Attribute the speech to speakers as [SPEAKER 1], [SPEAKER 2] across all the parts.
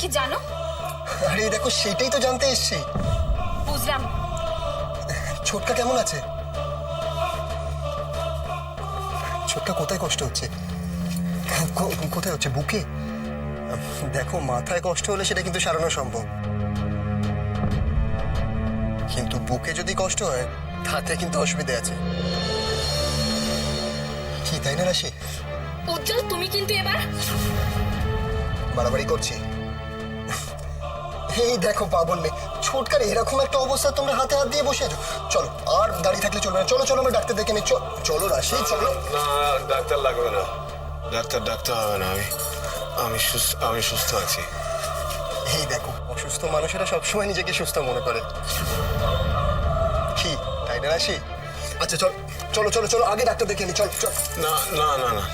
[SPEAKER 1] কি জানো?
[SPEAKER 2] আরে দেখো, সেটাই তো জানতে এসছি।
[SPEAKER 1] বুঝলাম।
[SPEAKER 2] ছোটকা কেমন আছে? ছোটকা কোথায় কষ্ট হচ্ছে? কোথায় হচ্ছে? বুকে? দেখো, মাথায় কষ্ট হলে সেটা কিন্তু সারানো সম্ভব, কিন্তু বুকে যদি কষ্ট হয় তাতে কিন্তু অসুবিধা আছে। কি তাই না রাশি?
[SPEAKER 1] উজ্জ্বল, তুমি কিন্তু এবার
[SPEAKER 2] বাড়াবাড়ি করছি। এই দেখো পাবন, ছোটকার এরকম একটা অবস্থা, তোমরা হাতে হাত দিয়ে বসে আছো। চলো, আর দাঁড়িয়ে থাকলে চলবে না। চলো চলো, আমরা ডাক্তার দেখে নিই। চলো রাশি, চলো।
[SPEAKER 3] না, ডাক্তার লাগবে না। ডাক্তার হবে না। আমি সুস্থ আছি।
[SPEAKER 2] এই দেখো, অসুস্থ মানুষেরা সবসময় নিজেকে সুস্থ মনে করে। কি তাই না রাশি? আচ্ছা চলো চলো চলো চলো, আগে ডাক্তার দেখে নি। চলো চলো।
[SPEAKER 3] না না না না,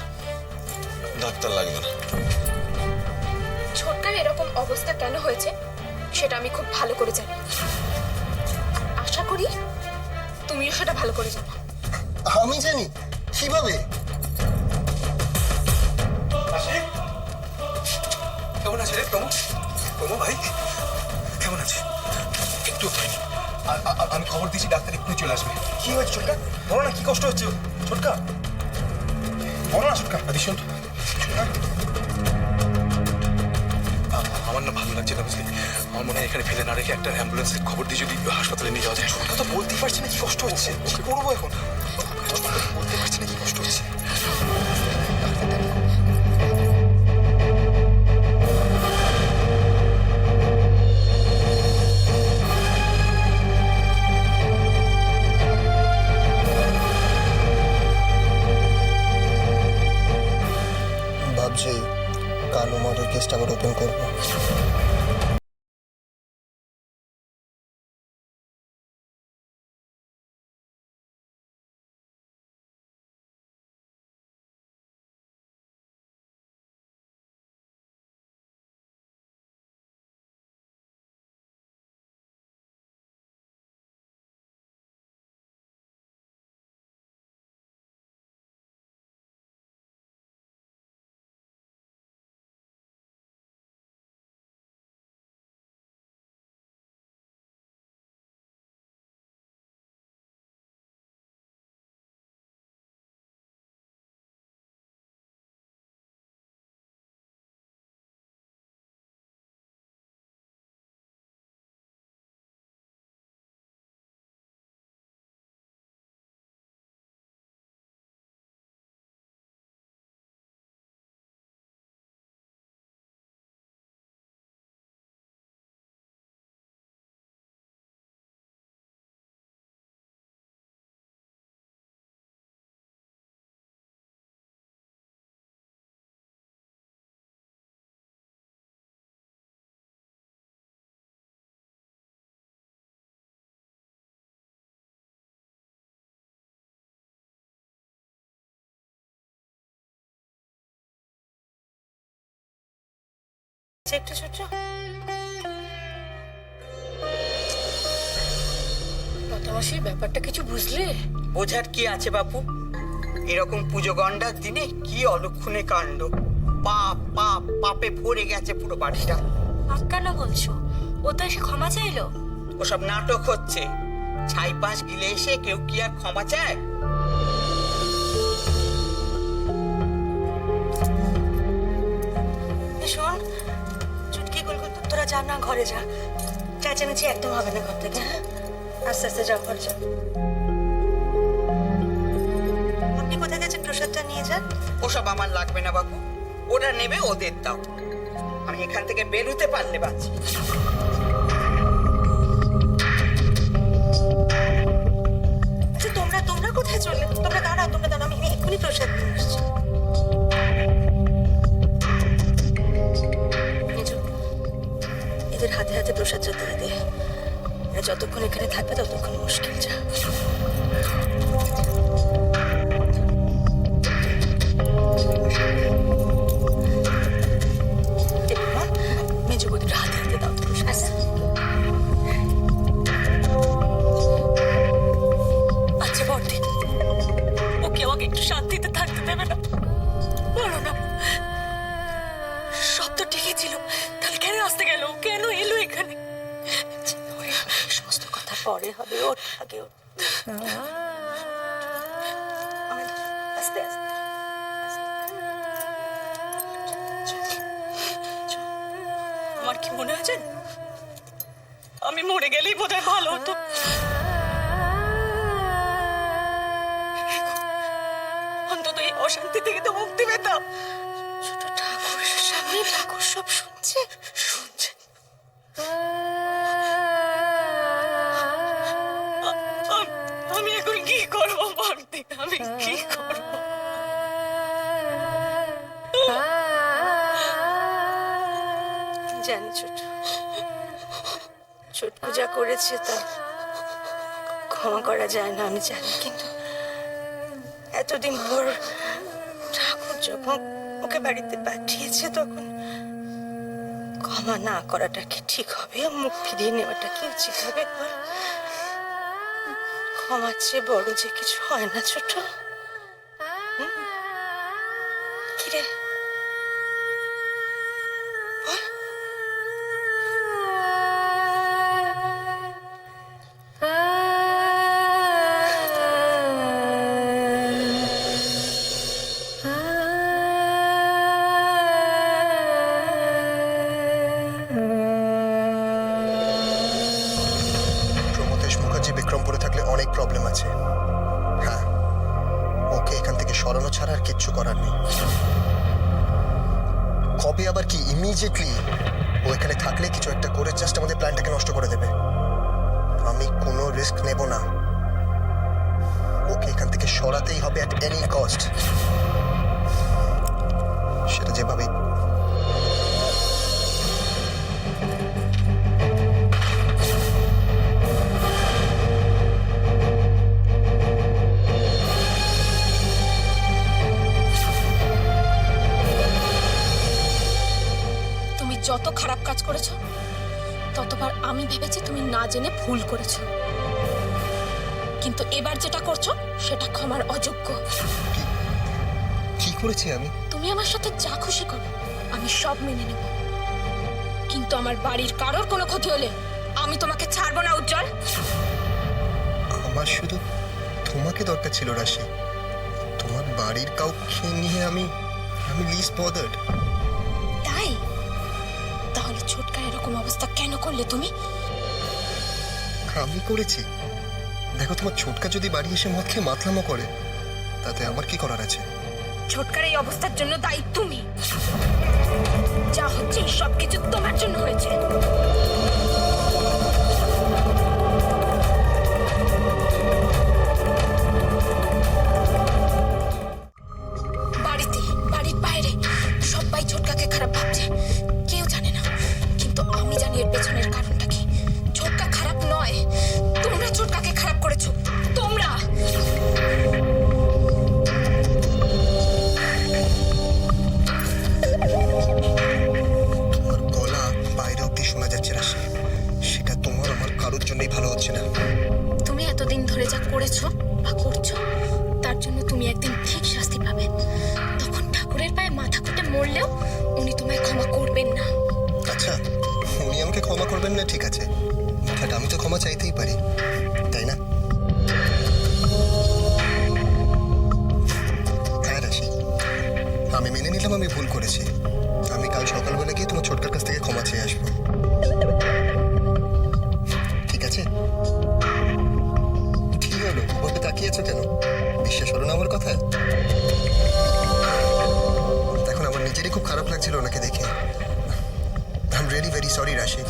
[SPEAKER 3] ডাক্তার লাগবে না।
[SPEAKER 1] ছোটকার এরকম অবস্থা কেন হয়েছে সেটা আমি খুব ভালো করে জানি। আশা করি তুমিও সেটা ভালো করে জানো।
[SPEAKER 2] আমি জানি? কিভাবে?
[SPEAKER 4] কেমন আছে রে প্রমো? প্রমো ভাই কেমন আছে? একটু হয়নি। আমি খবর দিয়েছি, ডাক্তার একটু চলে আসবে।
[SPEAKER 2] কি হয়েছে ছোটকা?
[SPEAKER 4] বলো না কি কষ্ট হচ্ছে ছোটকা, বলো না ছোটকা। আদি শোন, ছোটকা আমার না ভালো লাগছে না, বুঝলি? আমার মনে হয় এখানে ফেলে না রেখে একটা অ্যাম্বুলেন্সের খবর দিয়ে যদি হাসপাতালে নিয়ে যাওয়া যায়। ছোটকা তো বলতেই পারছি না কি কষ্ট হচ্ছে, কি করবো এখন? বলতে পারছি না কি কষ্ট হচ্ছে।
[SPEAKER 2] ভাবছি কালো মদের কেসটা আবার ওপেন করবো।
[SPEAKER 5] একটু ছোট
[SPEAKER 1] মাসির ব্যাপারটা কিছু বুঝলে?
[SPEAKER 5] বোঝার কি আছে বাপু? এরকম পুজো গন্ডার দিনে কি অলক্ষণে কাণ্ড! পাপ পাপ পাপে ভরে গেছে পুরো বাড়িটা।
[SPEAKER 1] পাপ কেন বলছো? ও তো এসে ক্ষমা চাইলো।
[SPEAKER 5] ওসব নাটক হচ্ছে। ছাই পাশ গিলে এসে কেউ কি আর ক্ষমা চায়?
[SPEAKER 6] শোন চুটকি গুলগুল, তোরা যা না, ঘরে যা। চেঁচামেচি একদম হবে না ঘর থেকে। হ্যাঁ, আস্তে আস্তে যাও, ঘর যাও। আপনি কোথায় গেছেন? প্রসাদটা নিয়ে যান।
[SPEAKER 5] ওসব আমার লাগবে না বাপু, ওরা নেবে, ওদের দাও। আমি এখান থেকে বেরোতে পারলে বাঁচি।
[SPEAKER 6] আচ্ছা তোমরা তোমরা কোথায় চললে? তোমরা দাঁড়াও, তোমরা দাঁড়াও, আমি এক্ষুনি প্রসাদ নিয়ে আসছি। এদের হাতে হাতে প্রসাদ যেতে দে। এরা যতক্ষণ এখানে থাকবে ততক্ষণ মুশকিল। যা। মেজো বৌদিটা হাতে হাতে দাও তো প্রসাদ। আচ্ছা বর্দি, ওকে আমাকে একটু শান্তিতে থাকতে দেবে না? বলো না, সব তো ঠিকই ছিল, তাহলে এখানে আসতে গেল? কেন এলো এখানে? সমস্ত কথা পরে হবে, ওর আগে ওর। আস্তে আস্তে আমার কি মনে হয় জানো, আমি মরে গেলেই বোধহয় ভালো হতো। অন্তত এই অশান্তি থেকে তো মুক্তি পেতাম। ছোট ঠাকুরের সামনে ঠাকুর সব শুনছে। আমি এখন কি করবো বর্দি, আমি কি করবো? জানি ছোটকু যা করেছে তা ক্ষমা করা যায় না, আমি জানি। কিন্তু এতদিন পর ঠাকুর যখন ওকে বাড়িতে পাঠিয়েছে তখন ক্ষমা না করাটা কি ঠিক হবে? মুখ ফিরিয়ে নেওয়াটা কি উচিত হবে? ক্ষমার চেয়ে বড় যে কিছু হয় না ছোট। কিরে বল।
[SPEAKER 2] প্রমথেশ মুখার্জি বিক্রমপুরে থাকলে অনেক প্রবলেম আছে। হ্যাঁ, ওকে এখান থেকে সরানো ছাড়া আর কিচ্ছু করার নেই। কবে আবার কি ইমিডিয়েটলি ও এখানে থাকলে কিছু একটা করে জাস্ট আমাদের প্ল্যানটাকে নষ্ট করে দেবে। আমি কোনো রিস্ক নেব না। ওকে এখান থেকে সরাতেই হবে অ্যাট এনি কস্ট, সেটা যেভাবে।
[SPEAKER 1] তুমি যত খারাপ কাজ করেছো ততবার আমি ভেবেছি তুমি না জেনে ভুল করেছো, কিন্তু এবার যেটা করছো সেটা ক্ষমার অযোগ্য।
[SPEAKER 2] কি করেছি আমি?
[SPEAKER 1] তুমি আমার সাথে যা খুশি করো, আমি সব মেনে নেব, কিন্তু আমার বাড়ির কারোর কোনো ক্ষতি হলে আমি তোমাকে ছাড়বো না উজ্জ্বল।
[SPEAKER 2] আমার শুধু তোমাকে দরকার ছিল রাশি। তোমার বাড়ির কাউকে নিয়ে আমি লিস্ট বদার্ড।
[SPEAKER 1] তাই তাহলে ছোটকার এরকম অবস্থা কেন করলে তুমি?
[SPEAKER 2] আমি করেছি? দেখো, তোমার ছোটকা যদি বাড়ি এসে মদ খেয়ে মাতলামো করে তাতে আমার কি করার আছে?
[SPEAKER 1] ছোটকার এই অবস্থার জন্য দায়ী তুমি। যা হচ্ছে সব কিছু তোমার জন্য হয়েছে। বাড়িতে, বাড়ির বাইরে সবাই ছোটকাকে খারাপ ভাবছে, কেউ জানে না, কিন্তু আমি জানি এর পেছনের কারণটা কি। ছোটকা খারাপ নয়, তোমরা ছোটকাকে খারাপ করেছো, তোমরা।
[SPEAKER 2] তোমার গলা বাইরে অব্দি শোনা যাচ্ছে রাশি, সেটা তোমার আমার কারোর জন্যই ভালো হচ্ছে না।
[SPEAKER 1] তুমি এতদিন ধরে যা করেছো বা করছো তার জন্য তুমি একদিন ঠিক শাস্তি পাবে। তখন ঠাকুরের পায়ে মাথা কুটে মরলেও উনি তোমায় ক্ষমা করবেন না।
[SPEAKER 2] আচ্ছা, উনি আমাকে ক্ষমা করবেন না ঠিক আছে, বাট আমি তো ক্ষমা চাইতেই পারি, তাই না? হ্যাঁ রাশি, আমি মেনে নিলাম আমি ভুল করেছি। আমি কাল সকালবেলা গিয়ে তোমার ছোটকার কাছ থেকে ক্ষমা চেয়ে আসবো, ঠিক আছে? ঠিক হলো, ওকে তাকিয়েছো কেন? বিশ্বাস হলো না আমার কথা? এখন আমার নিজেরই খুব খারাপ লাগছিল ওনাকে দেখে। I am really very sorry রাশি।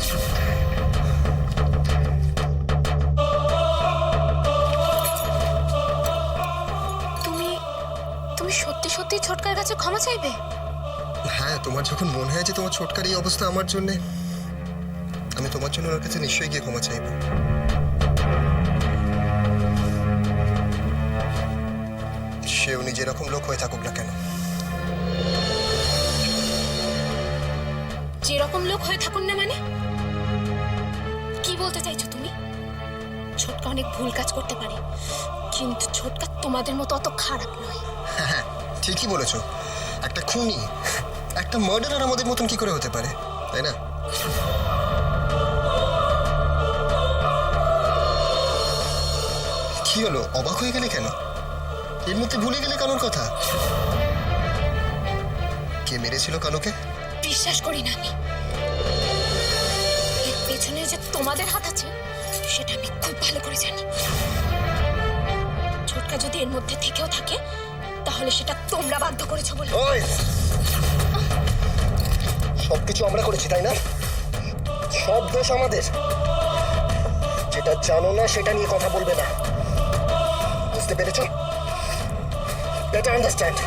[SPEAKER 1] তুমি তুমি সত্যি সত্যি ছোটকার কাছে ক্ষমা চাইবে?
[SPEAKER 2] হ্যাঁ, তোমার যখন মনে হয় যে তোমার ছোটকার এই অবস্থা আমার জন্যে, আমি তোমার জন্য ওর কাছে নিশ্চয়ই গিয়ে ক্ষমা চাইবো। সে উনি যেরকম লোক হয়ে থাকুক না কেন।
[SPEAKER 1] যেরকম লোক হয়ে থাকুন না মানে কি বলতে চাইছো তুমি? ছোটকা অনেক ভুল কাজ করতে পারে, কিন্তু ছোটকা তোমাদের মতো অত খারাপ নয়।
[SPEAKER 2] হ্যাঁ, ঠিকই বলেছো। একটা খুনি, একটা মার্ডারার আমাদের মতন কি করে হতে পারে, তাই না? কি হলো, অবাক হয়ে গেলে কেন? এর মধ্যে ভুলে গেলে কানুর কথা? কে মেরেছিল কানুকে?
[SPEAKER 1] বিশ্বাস করি না আমি। এর পেছনে যে তোমাদের হাত আছে সেটা আমি খুব ভালো করে জানি। ছোটকা যদি এর মধ্যে থেকেও থাকে তাহলে সেটা তোমরা বাধ্য করেছো বলে।
[SPEAKER 2] ওই, সবকিছু আমরা করেছি তাই না? সব দোষ আমাদের। যেটা জানো না সেটা নিয়ে কথা বলবে না, বুঝতে পেরেছো? Better understand.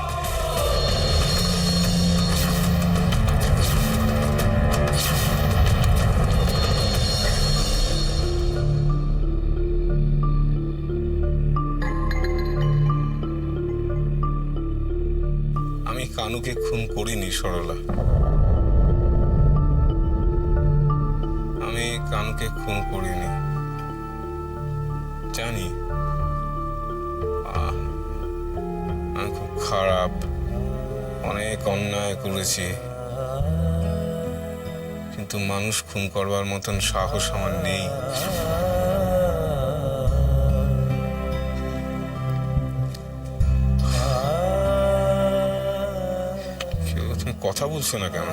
[SPEAKER 3] আমি কানুকে খুন করিনি সরলা। আমি কানুকে খুন করিনি, জানি আমি খুব খারাপ, অনেক অন্যায় করেছি, কিন্তু মানুষ খুন করবার মতন সাহস আমার নেই। তুমি কথা বলছো না কেন?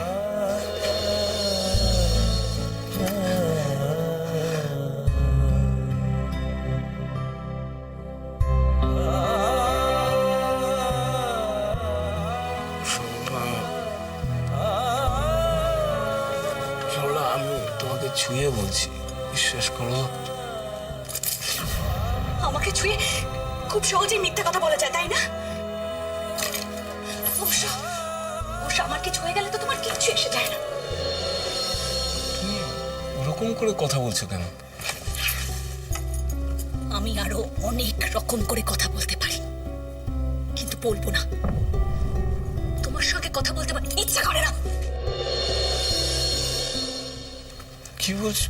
[SPEAKER 3] সরলা, আমি তোমাকে ছুঁয়ে বলছি, বিশ্বাস করো।
[SPEAKER 6] আমাকে ছুঁয়ে খুব সহজেই মিথ্যে কথা বলা যায়, তাই না? অবশ্য আমার কিছু হয়ে গেলে তো তোমার কিচ্ছু এসে যায় না।
[SPEAKER 3] তুমি ওরকম করে কথা বলছো কেন?
[SPEAKER 6] আমি আরো অনেক রকম করে কথা বলতে পারি, কিন্তু বলবো না। তোমার সঙ্গে কথা বলতে আমার ইচ্ছা করে না।
[SPEAKER 3] কি বলছো?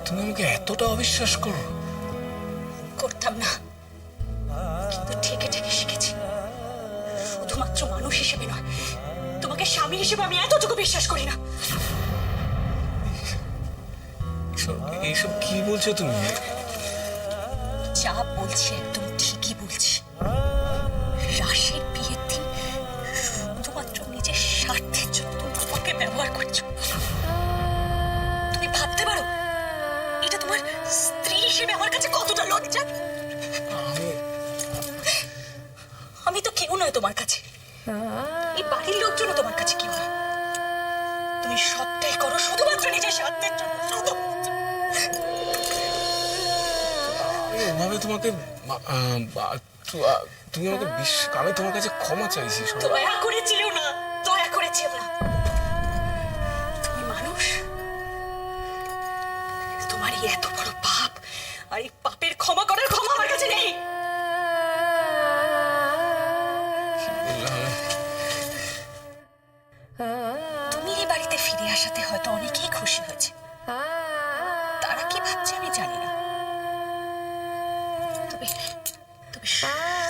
[SPEAKER 3] তুমি আমাকে এতটা অবিশ্বাস করো?
[SPEAKER 6] করতাম না, কিন্তু ঠেকে ঠেকে শিখেছি। শুধুমাত্র মানুষ হিসেবে নয়, তোমাকে স্বামী হিসেবে আমি এতটুকু বিশ্বাস করি না।
[SPEAKER 3] এইসব কি বলছো তুমি?
[SPEAKER 6] যা বলছি একদম ঠিকই বলছি। রাশের বিয়ের দিন শুধুমাত্র নিজের স্বার্থের জন্য তুমি আমাকে ব্যবহার করছো। তুমি ভাবতে পারো এটা তোমার স্ত্রী হিসেবে আমার কাছে কতটা লজ্জা। আমি তো কেউ নয় তোমার কাছে, এই বাড়ির লোকজনও তোমার কাছে কেউ নয়। তুমি সবটাই করো শুধুমাত্র নিজের স্বার্থের জন্য।
[SPEAKER 3] এভাবে তোমাকে তুমি আমাকে আমি তোমার কাছে ক্ষমা চাইছি।
[SPEAKER 6] দয়া করে চেও না, দয়া করে চেও না। তুমি মানুষ, তোমার এই এত বড় পাপ, আর এই পাপের ক্ষমা করার ক্ষমা আমার কাছে নেই। তুমি এই বাড়িতে ফিরে আসাতে হয়তো অনেকেই খুশি হয়েছে। তারা কি ভাবছে আমি জানি না। তবে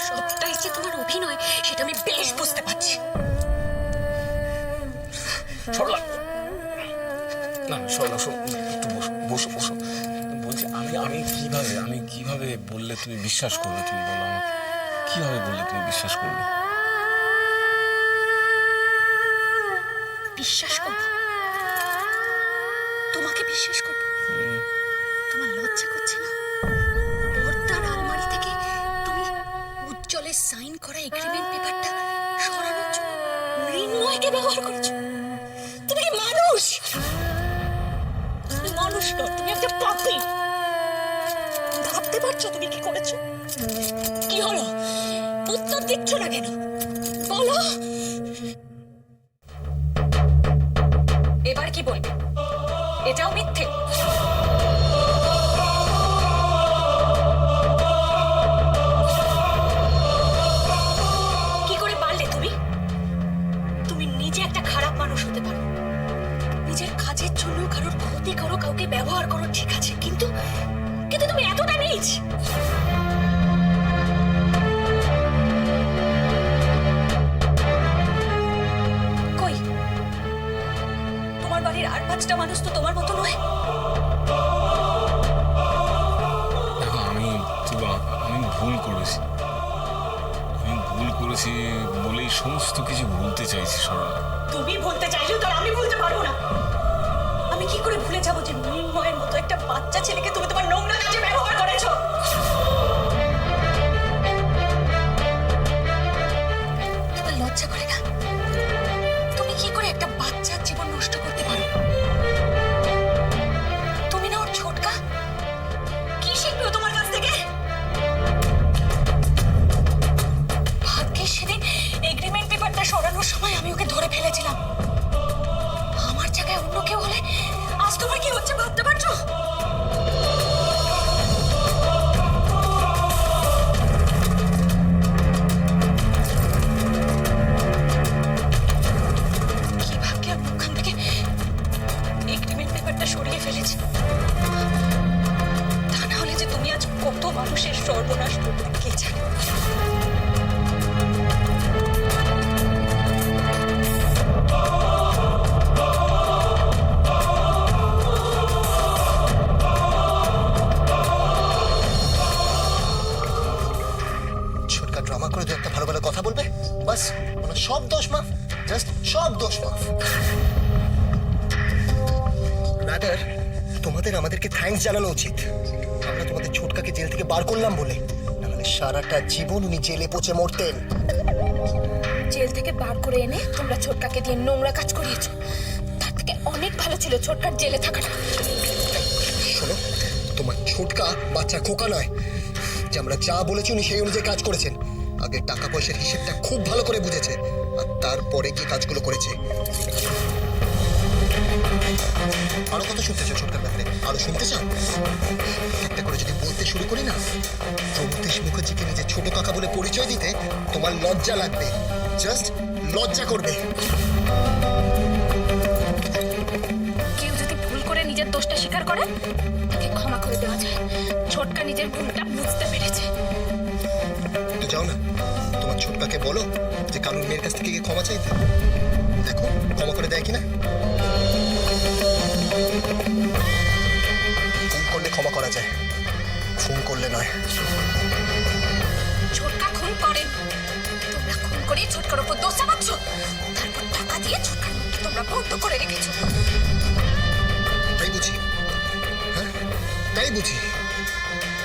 [SPEAKER 6] সবটাই যে তোমার অভিনয় সেটা আমি বেশ বুঝতে পারছি।
[SPEAKER 3] সরলা, না সরলা, একটু বসো বসো। বলছি আমি কিভাবে বললে তুমি বিশ্বাস করবে? তুমি বলো আমাকে, কিভাবে বললে তুমি বিশ্বাস করবে?
[SPEAKER 6] বিশ্বাস করবো? তোমাকে বিশ্বাস করবো? তোমার লজ্জা করছে না? পর্দার আলমারি থেকে তুমি উজ্জ্বলের সাইন করা এগ্রিমেন্ট পেপারটা সরানোর জন্য মৃন্ময়কে ব্যবহার করেছো। তুমি কি মানুষ? তুমি মানুষ নও, তুমি একটা পাপী। ভাবতে পারছো তুমি কি করেছো? কি হলো? উত্তর দিচ্ছ না কেন? বলো। এবার কি বলবে? এটাও মিথ্যে? কি করে পারলে তুমি? তুমি নিজে একটা খারাপ মানুষ হতে পারো, নিজের কাজের জন্য কারোর ক্ষতি করো, কাউকে ব্যবহার করো, ঠিক আছে, কিন্তু তুমি এতটা নীচ। কই বাড়ির আর 5টা মানুষ তো তোমার মতো নয়।
[SPEAKER 3] দেখো আমি ভুল করেছি, বলেই সমস্ত কিছু ভুলতে চাইছি সরলা।
[SPEAKER 6] তুমি বলতে চাইছো তো আমি বলতে পারবো না। আমি কি করে ভুলে যাবো যে মৃন্ময়ের মতো একটা বাচ্চা ছেলেকে তুমি তোমার নোংরা কাজে ব্যবহার করেছো? তোমার লজ্জা করে না? তুমি কি করে একটা বাচ্চার জীবন নষ্ট করতে পারো? তুমি না ওর ছোটকা, কি শিখবে ও তোমার কাছ থেকে? ভাগ্যের সেদিন এগ্রিমেন্ট পেপারটা সরানোর সময় আমি ওকে ধরে ফেলেছিলাম। আমার জায়গায় অন্য কেউ হলে আজ তোমার কি হচ্ছে ভাবতে পারছো? কি ভাগ্যে আমি ওখান থেকে এগ্রিমেন্ট পেপারটা সরিয়ে ফেলেছি। তা না হলে যে তুমি আজ কত মানুষের সর্বনাশ করতে কে জানে।
[SPEAKER 2] ছোটকা ড্রামা করে দু একটা ভালো ভালো কথা বলবে, বাস মানে সব দোষ মাফ, জাস্ট সব দোষ মাফ। রাদার তোমাদের আমাদেরকে থ্যাঙ্কস জানানো উচিত। আমরা তোমাদের ছোটকাকে জেল থেকে বার করলাম বলে, নাহলে সারাটা জীবন উনি জেলে পচে মরতেন।
[SPEAKER 1] জেল থেকে বার করে এনে তোমরা ছোটকাকে দিয়ে নোংরা কাজ করিয়েছো। তার থেকে অনেক ভালো ছিল ছোটকার জেলে থাকাটা।
[SPEAKER 2] শোনো, তোমার ছোটকা বাচ্চা খোকা নয় যে আমরা যা বলেছি উনি সেই অনুযায়ী কাজ করেছেন। আগে টাকা পয়সার হিসেবটা খুব ভালো করে বুঝেছে, আর তারপরে গিয়ে কাজগুলো করেছে। আরো কত শুনতে চাও ছোটকার ব্যাপারে? আরো শুনতে চাও? একটা করে যদি বলতে শুরু করি না, প্রমথেশ মুখার্জিকে নিজের ছোট কাকা বলে পরিচয় দিতে তোমার লজ্জা লাগবে, জাস্ট লজ্জা করবে।
[SPEAKER 1] কেউ যদি ভুল করে নিজের দোষটা স্বীকার করে তাকে ক্ষমা করে দেওয়া যায়। ছোটকা নিজের ভুলটা বুঝতে পেরেছে।
[SPEAKER 2] তো যাও না, তোমার ছোটকাকে বলো যে কানুন মেয়ের কাছ থেকে গিয়ে ক্ষমা চাইতে। দেখো ক্ষমা করে দেয় কিনা। খুন করলে ক্ষমা করা যায়, খুন করলে নয়।
[SPEAKER 1] ছোটকা খুন করেন, তোমরা খুন করে ছোটকার উপর দোষ চাপাচ্ছ। তারপর টাকা দিয়ে ছোটকার মুখটা তোমরা বন্ধ করে রেখেছো।
[SPEAKER 2] তাই বুঝি? হ্যাঁ তাই বুঝি?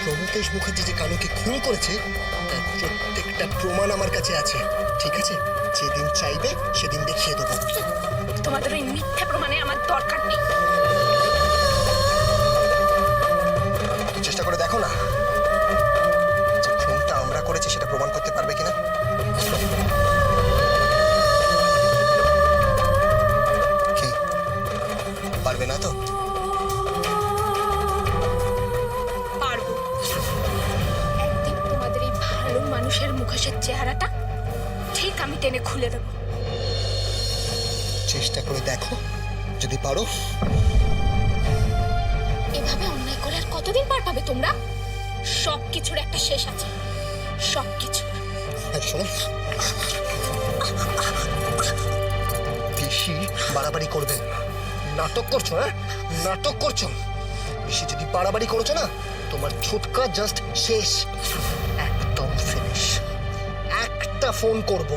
[SPEAKER 2] প্রমথেশ মুখার্জি যে কানুকে খুন করেছে তার প্রত্যেকটা প্রমাণ আমার কাছে আছে। ঠিক আছে, যেদিন চাইবে সেদিন দেখিয়ে দেবো।
[SPEAKER 1] তোমাদের ওই মিথ্যে প্রমাণে আমার দরকার নেই।
[SPEAKER 2] একটু চেষ্টা করে দেখো না যে খুনটা আমরা করেছি সেটা প্রমাণ করতে পারবে কিনা। কি পারবে না তো?
[SPEAKER 6] পারবো।
[SPEAKER 1] একদিন তোমাদের এই ভালো মানুষের মুখোশের চেহারাটা ঠিক আমি টেনে খুলে দেবো।
[SPEAKER 2] চেষ্টা করে দেখো, যদি পারো।
[SPEAKER 1] এভাবে অন্যায় করে আর কতদিন পার পাবে তোমরা? সব কিছুর একটা শেষ আছে, সব কিছু।
[SPEAKER 2] আর শোনো, বেশি বাড়াবাড়ি করবে না। নাটক করছো, হ্যাঁ নাটক করছো। বেশি যদি বাড়াবাড়ি করছো না, তোমার ছোটকা জাস্ট শেষ, একদম ফিনিশ। একটা ফোন করব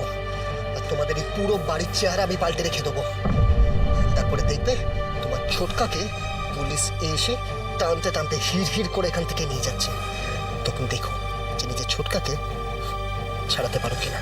[SPEAKER 2] আর তোমাদের এই পুরো বাড়ির চেহারা আমি পাল্টে রেখে দেবো। তারপরে দেখবে তোমার ছোটকাকে পুলিশ এসে টানতে টানতে হিড় করে এখান থেকে নিয়ে যাচ্ছে। তখন দেখো যে নিজের ছোটকাকে ছাড়াতে পারো কিনা।